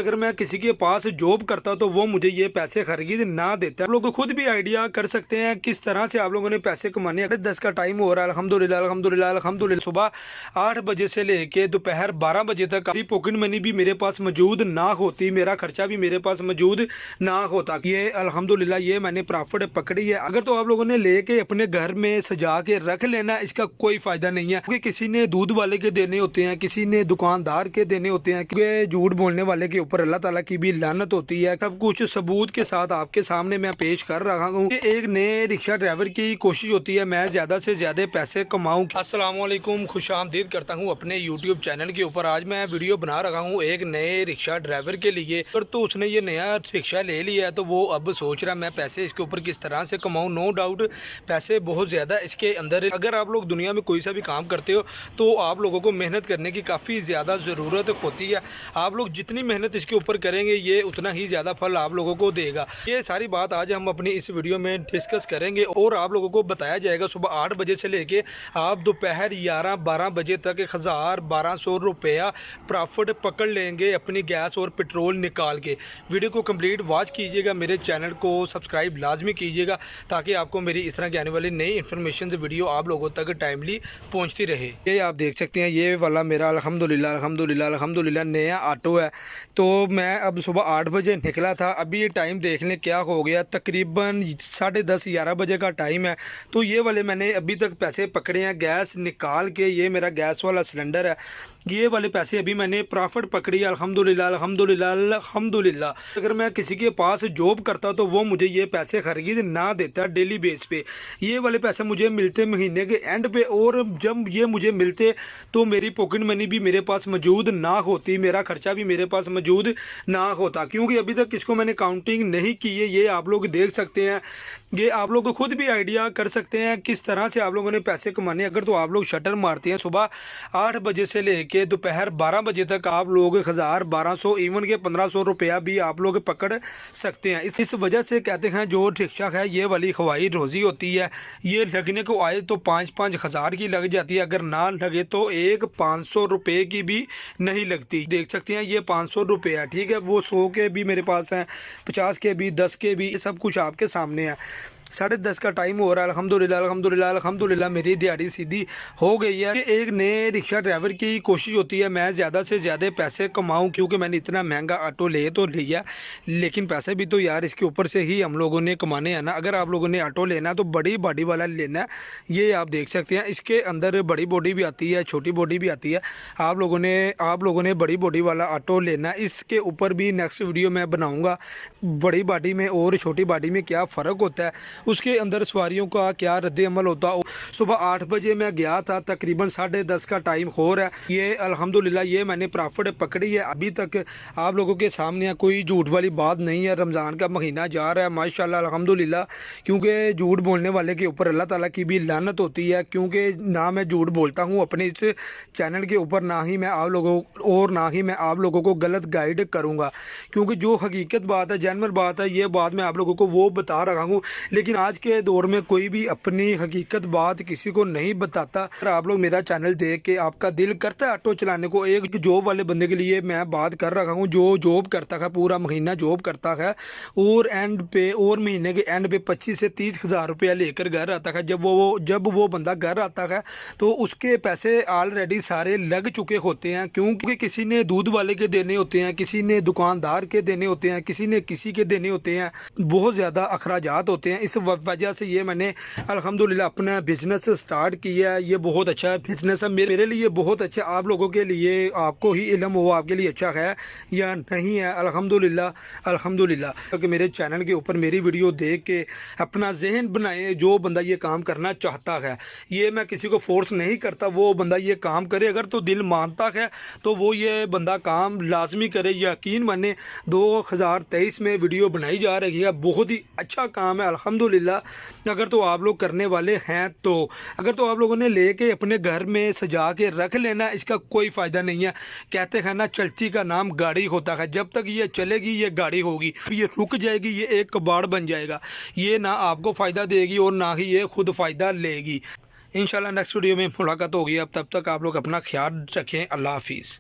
अगर मैं किसी के पास जॉब करता तो वो मुझे ये पैसे खरीद ना देता। आप लोग खुद भी आइडिया कर सकते हैं किस तरह से आप लोगों ने पैसे कमाने। 10 का टाइम हो रहा है, अल्हम्दुलिल्लाह अल्हम्दुलिल्लाह अल्हम्दुलिल्लाह। सुबह 8 बजे से लेके दोपहर 12 बजे तक पॉकेट मनी भी मेरे पास मौजूद ना होती, मेरा खर्चा भी मेरे पास मौजूद ना होता। ये अल्हम्दुलिल्लाह ये मैंने प्रॉफिट पकड़ी है। अगर तो आप लोगों ने लेके अपने घर में सजा के रख लेना, इसका कोई फायदा नहीं है। क्योंकि किसी ने दूध वाले के देने होते हैं, किसी ने दुकानदार के देने होते हैं, क्योंकि झूठ बोलने वाले के ऊपर अल्लाह ताला की भी लानत होती है। सब कुछ सबूत के साथ आपके सामने मैं पेश कर रहा हूँ। एक नए रिक्शा ड्राइवर की कोशिश होती है मैं ज़्यादा से ज़्यादा पैसे कमाऊँ। अस्सलाम वालेकुम, खुशामदीद करता हूँ अपने यूट्यूब चैनल के ऊपर। आज मैं वीडियो बना रहा हूँ एक नए रिक्शा ड्राइवर के लिए। पर तो उसने ये नया रिक्शा ले लिया है तो वो अब सोच रहा है मैं पैसे इसके ऊपर किस तरह से कमाऊँ। नो डाउट पैसे बहुत ज़्यादा इसके अंदर। अगर आप लोग दुनिया में कोई सा भी काम करते हो तो आप लोगों को मेहनत करने की काफ़ी ज़्यादा ज़रूरत होती है। आप लोग जितनी मेहनत इसके ऊपर करेंगे ये उतना ही ज़्यादा फल आप लोगों को देगा। ये सारी बात आज हम अपनी इस वीडियो में डिस्कस करेंगे और आप लोगों को बताया जाएगा सुबह 8 बजे से लेके आप दोपहर 11-12 बजे तक 1000-1200 रुपया प्रॉफिट पकड़ लेंगे अपनी गैस और पेट्रोल निकाल के। वीडियो को कंप्लीट वॉच कीजिएगा, मेरे चैनल को सब्सक्राइब लाजमी कीजिएगा ताकि आपको मेरी इस तरह की आने वाली नई इन्फॉर्मेशन वीडियो आप लोगों तक टाइमली पहुँचती रहे। ये आप देख सकते हैं ये वाला मेरा अल्हम्दुलिल्लाह अल्हम्दुलिल्लाह अल्हम्दुलिल्लाह नया ऑटो है। तो मैं अब सुबह 8 बजे निकला था, अभी ये टाइम देख लें क्या हो गया, तकरीबन 10:30-11 बजे का टाइम है। तो ये वाले मैंने अभी तक पैसे पकड़े हैं गैस निकाल के। ये मेरा गैस वाला सिलेंडर है, ये वाले पैसे अभी मैंने प्रॉफिट पकड़ी है अल्हम्दुलिल्लाह अल्हम्दुलिल्लाह अल्हम्दुलिल्लाह। अगर मैं किसी के पास जॉब करता तो वो मुझे ये पैसे खरीद ना देता डेली बेस पे। ये वाले पैसे मुझे मिलते महीने के एंड पे, और जब ये मुझे मिलते तो मेरी पॉकेट मनी भी मेरे पास मौजूद ना होती, मेरा खर्चा भी मेरे पास मौजूद ना होता। क्योंकि अभी तक इसको मैंने काउंटिंग नहीं की है, ये आप लोग देख सकते हैं। ये आप लोग खुद भी आइडिया कर सकते हैं किस तरह से आप लोगों ने पैसे कमाने। अगर तो आप लोग शटर मारते हैं सुबह 8 बजे से लेके दोपहर 12 बजे तक आप लोग 1000-1200 इवन के 1500 रुपया भी आप लोग पकड़ सकते हैं। इस वजह से कहते हैं जो रिक्शा है ये वाली ख्वाही रोज़ी होती है। ये लगने को आए तो 5-5 हज़ार की लग जाती है, अगर ना लगे तो एक 500 रुपये की भी नहीं लगती। देख सकते हैं ये 500 रुपये है, ठीक है। वो 100 के भी मेरे पास हैं, 50 के भी, 10 के भी, सब कुछ आपके सामने है। 10:30 का टाइम हो रहा है, अल्हम्दुलिल्लाह अल्हम्दुलिल्लाह अल्हम्दुलिल्लाह मेरी दिहाड़ी सीधी हो गई है। एक नए रिक्शा ड्राइवर की कोशिश होती है मैं ज़्यादा से ज़्यादा पैसे कमाऊं, क्योंकि मैंने इतना महंगा ऑटो ले तो लिया, लेकिन पैसे भी तो यार इसके ऊपर से ही हम लोगों ने कमाने हैं ना। अगर आप लोगों ने ऑटो लेना तो बड़ी बॉडी वाला लेना है। ये आप देख सकते हैं इसके अंदर बड़ी बॉडी भी आती है, छोटी बॉडी भी आती है। आप लोगों ने बड़ी बॉडी वाला ऑटो लेना है। इसके ऊपर भी नेक्स्ट वीडियो मैं बनाऊँगा बड़ी बॉडी में और छोटी बॉडी में क्या फ़र्क होता है, उसके अंदर सवारियों का क्या रद्द अमल होता। सुबह 8 बजे मैं गया था, तकरीबन 10:30 का टाइम हो रहा है। ये अल्हम्दुलिल्लाह ये मैंने प्रॉफिट पकड़ी है। अभी तक आप लोगों के सामने कोई झूठ वाली बात नहीं है। रमज़ान का महीना जा रहा है माशाल्लाह अल्हम्दुलिल्लाह, क्योंकि झूठ बोलने वाले के ऊपर अल्लाह ताला की भी लानत होती है। क्योंकि ना मैं झूठ बोलता हूँ अपने इस चैनल के ऊपर, ना ही मैं आप लोगों को गलत गाइड करूँगा। क्योंकि जो हकीकत बात है, जेन्युइन बात है, ये बात मैं आप लोगों को वो बता रहा हूँ। लेकिन आज के दौर में कोई भी अपनी हकीकत बात किसी को नहीं बताता। अगर आप लोग मेरा चैनल देख के आपका दिल करता है ऑटो चलाने को, एक जॉब वाले बंदे के लिए मैं बात कर रहा हूँ जो जॉब करता है, पूरा महीना जॉब करता है और महीने के एंड पे 25 से 30 हज़ार रुपया लेकर घर आता है। जब वो बंदा घर आता है तो उसके पैसे ऑलरेडी सारे लग चुके होते हैं। क्योंकि किसी ने दूध वाले के देने होते हैं, किसी ने दुकानदार के देने होते हैं, किसी ने किसी के देने होते हैं, बहुत ज़्यादा अखराजात होते हैं। इस वजह से ये मैंने अल्हम्दुलिल्लाह अपना बिज़नेस स्टार्ट किया है। ये बहुत अच्छा बिज़नेस है, मेरे लिए बहुत अच्छा। आप लोगों के लिए, आपको ही इल्म हो आपके लिए अच्छा है या नहीं है। अल्हम्दुलिल्लाह अल्हम्दुलिल्लाह क्योंकि मेरे चैनल के ऊपर मेरी वीडियो देख के अपना जहन बनाए। जो बंदा ये काम करना चाहता है, ये मैं किसी को फोर्स नहीं करता, वो बंदा ये काम करे। अगर तो दिल मानता है तो वो ये बंदा काम लाजमी करे। यकीन माने 2023 में वीडियो बनाई जा रही है, बहुत ही अच्छा काम है अल्हम्दुलिल्लाह। अगर तो आप लोग करने वाले हैं तो अगर तो आप लोगों ने लेके अपने घर में सजा के रख लेना, इसका कोई फ़ायदा नहीं है। कहते हैं ना चलती का नाम गाड़ी होता है, जब तक ये चलेगी ये गाड़ी होगी, ये रुक जाएगी ये एक कबाड़ बन जाएगा। ये ना आपको फ़ायदा देगी और ना ही ये खुद फ़ायदा लेगी। इंशाल्लाह नेक्स्ट वीडियो में मुलाकात होगी। अब तब तक आप लोग अपना ख्याल रखें। अल्लाह हाफिज़।